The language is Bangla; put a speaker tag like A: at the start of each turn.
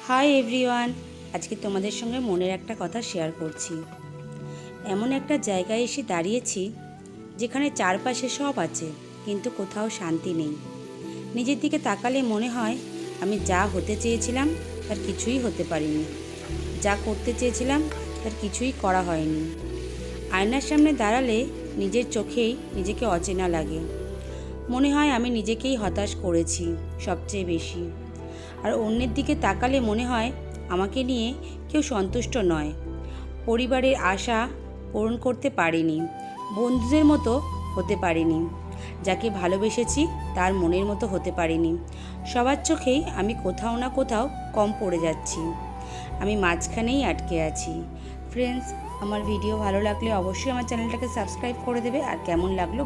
A: হাই এভরিওয়ান, আজকে তোমাদের সঙ্গে মনের একটা কথা শেয়ার করছি। এমন একটা জায়গায় এসে দাঁড়িয়েছি যেখানে চারপাশে সব আছে, কিন্তু কোথাও শান্তি নেই। নিজের দিকে তাকালে মনে হয় আমি যা হতে চেয়েছিলাম তার কিছুই হতে পারিনি, যা করতে চেয়েছিলাম তার কিছুই করা হয়নি। আয়নার সামনে দাঁড়ালে নিজের চোখেই নিজেকে অচেনা লাগে। মনে হয় আমি নিজেকেই হতাশ করেছি সবচেয়ে বেশি। আর অন্যের দিকে তাকালে মনে হয় আমাকে নিয়ে কেউ সন্তুষ্ট নয়। পরিবারের আশা পূরণ করতে পারিনি, বন্ধুদের মতো হতে পারিনি, যাকে ভালোবেসেছি তার মনের মতো হতে পারিনি। সবার চোখেই আমি কোথাও না কোথাও কম পড়ে যাচ্ছি। আমি মাঝখানেই আটকে আছি। ফ্রেন্ডস, আমার ভিডিও ভালো লাগলে অবশ্যই আমার চ্যানেলটাকে সাবস্ক্রাইব করে দেবে। আর কেমন লাগলো